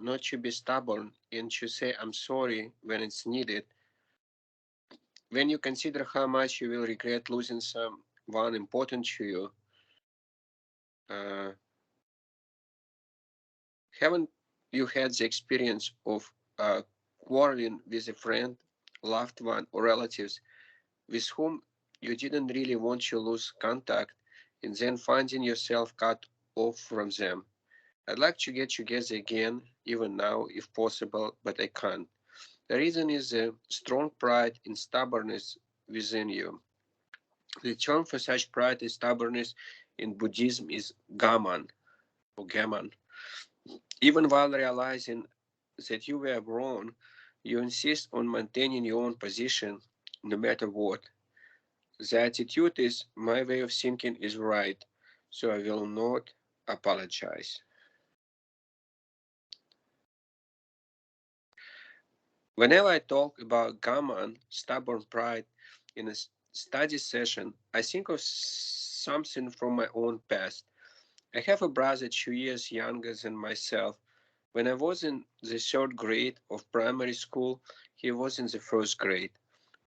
not to be stubborn and to say I'm sorry when it's needed. When you consider how much you will regret losing someone important to you, uh, haven't you had the experience of quarreling with a friend, loved one, or relatives with whom you didn't really want to lose contact and then finding yourself cut off from them? I'd like to get together again, even now, if possible, but I can't. The reason is a strong pride and stubbornness within you. The term for such pride and stubbornness in Buddhism is gaman or gaman. Even while realizing that you were wrong, you insist on maintaining your own position no matter what. The attitude is my way of thinking is right, so I will not apologize. Whenever I talk about gaman, stubborn pride, in a study session, I think of something from my own past. I have a brother 2 years younger than myself. When I was in the third grade of primary school, he was in the first grade.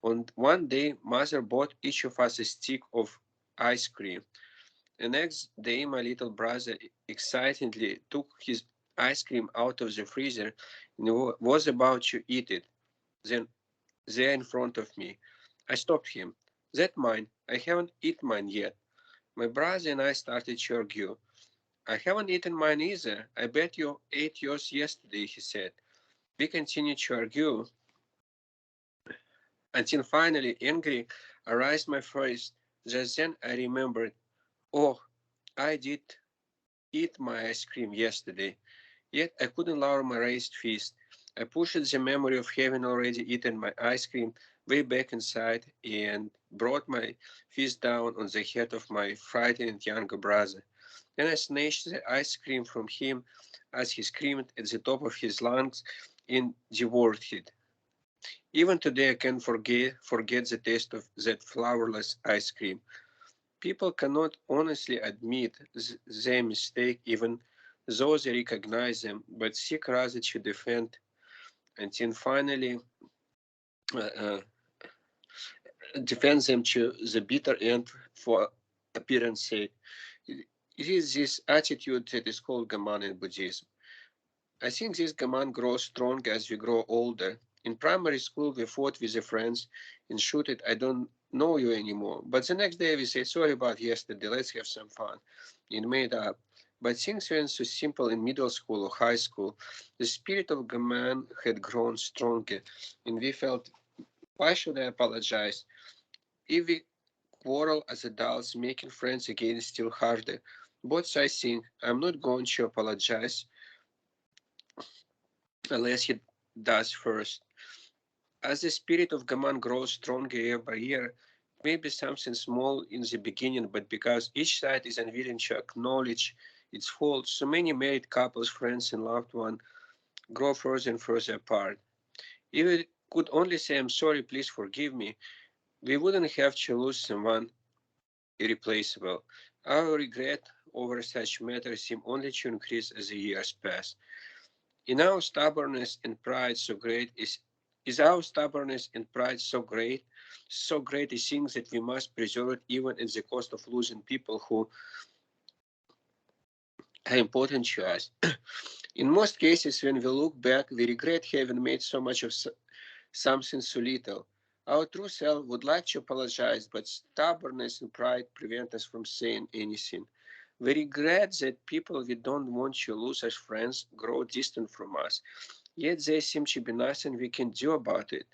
On one day, mother bought each of us a stick of ice cream. The next day, my little brother excitedly took his ice cream out of the freezer and was about to eat it. Then, there in front of me, I stopped him. That mine. I haven't eaten mine yet. My brother and I started to argue. I haven't eaten mine either. I bet you ate yours yesterday, he said. We continued to argue until finally, angry, I raised my voice. Just then I remembered, oh, I did eat my ice cream yesterday. Yet I couldn't lower my raised fist. I pushed the memory of having already eaten my ice cream way back inside and brought my fist down on the head of my frightened younger brother. Then I snatched the ice cream from him as he screamed at the top of his lungs and devoured it. Even today, I can forget the taste of that flourless ice cream. People cannot honestly admit their mistake, even though they recognize them, but seek rather to defend until finally uh, uh, defend them to the bitter end for appearance sake. It is this attitude that is called Gaman in Buddhism. I think this Gaman grows strong as we grow older. In primary school, we fought with the friends and shouted, I don't know you anymore. But the next day, we say, sorry about yesterday, let's have some fun. And made up. But things weren't so simple in middle school or high school. The spirit of Gaman had grown stronger, and we felt, why should I apologize? If we quarrel as adults, making friends again is still harder. Both sides think, I'm not going to apologize unless he does first. As the spirit of Gaman grows stronger year by year, it may be something small in the beginning, but because each side is unwilling to acknowledge its faults, so many married couples, friends, and loved ones grow further and further apart. If we could only say, I'm sorry, please forgive me, we wouldn't have to lose someone irreplaceable. Our regret over such matters seem only to increase as the years pass. In our stubbornness and pride so great is our stubbornness and pride so great a thing that we must preserve it even at the cost of losing people who are important to us. In most cases, when we look back, we regret having made so much of something so little. Our true self would like to apologize, but stubbornness and pride prevent us from saying anything. We regret that people we don't want to lose as friends grow distant from us. Yet there seems to be nothing we can do about it.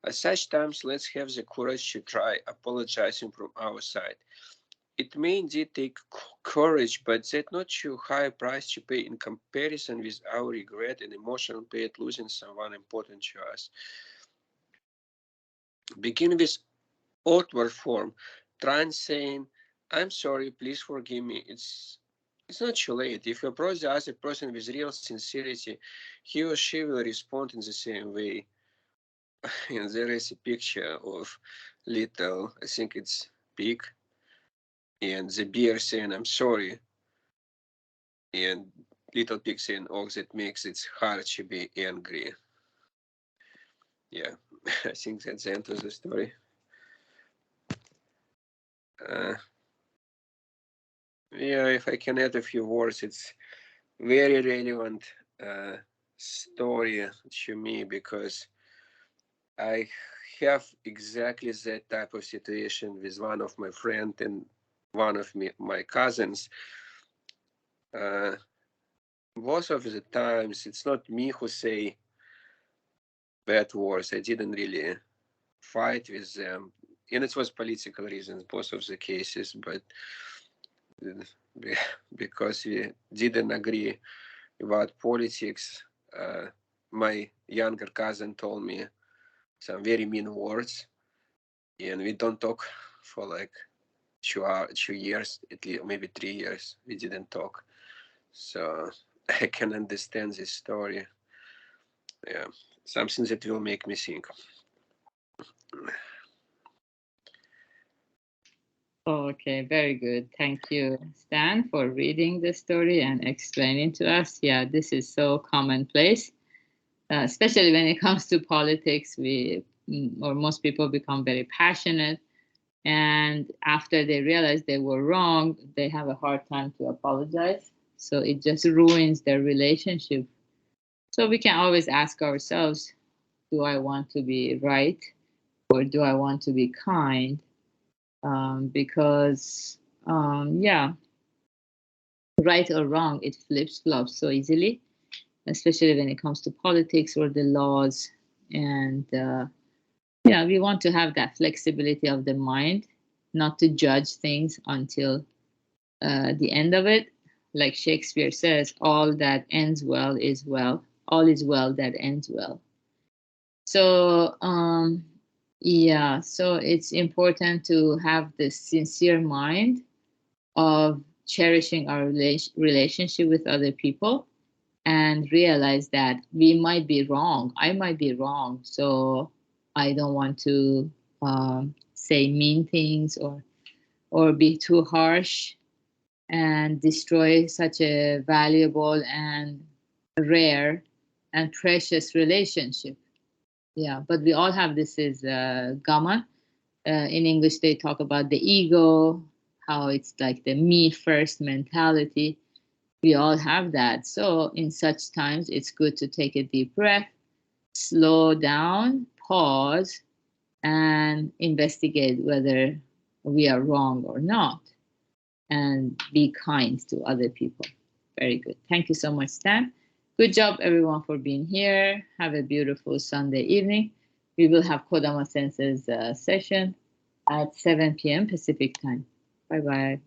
At such times, let's have the courage to try apologizing from our side. It may indeed take courage, but that's not too high a price to pay in comparison with our regret and emotional pain at losing someone important to us. Begin with outward form. Try saying, I'm sorry, please forgive me. It's not too late. If you approach the other person with real sincerity, he or she will respond in the same way. And there is a picture of little, I think it's pig, and the bear saying, I'm sorry. And little pigs in all that makes it hard to be angry. Yeah, I think that's the end of the story. Yeah, if I can add a few words, it's very relevant story to me because I have exactly that type of situation with one of my friend and one of my cousins. Uh, Most of the times, it's not me who say bad words. I didn't really fight with them, and it was political reasons both of the cases, but because we didn't agree about politics, my younger cousin told me some very mean words, and we don't talk for like 2 years, at least maybe 3 years. We didn't talk, so I can understand this story. Yeah, something that will make me think. Okay, very good. Thank you, Stan, for reading the story and explaining to us. Yeah, this is so commonplace, especially when it comes to politics. Or most people become very passionate, and after they realize they were wrong, they have a hard time to apologize. So it just ruins their relationship. So we can always ask ourselves, do I want to be right or do I want to be kind? Because, yeah, right or wrong, it flips flops so easily, especially when it comes to politics or the laws. And yeah, we want to have that flexibility of the mind, not to judge things until the end of it. Like Shakespeare says, all that ends well is well, all is well that ends well. So, yeah, so it's important to have this sincere mind of cherishing our relationship with other people and realize that we might be wrong. I might be wrong. So I don't want to say mean things or be too harsh and destroy such a valuable and rare and precious relationship. Yeah, but we all have this is gamma. In English, they talk about the ego, how it's like the me first mentality. We all have that. So, in such times, it's good to take a deep breath, slow down, pause, and investigate whether we are wrong or not, and be kind to other people. Very good. Thank you so much, Stan. Good job, everyone, for being here. Have a beautiful Sunday evening. We will have Kodama Sense's session at 7 p.m. Pacific time. Bye bye.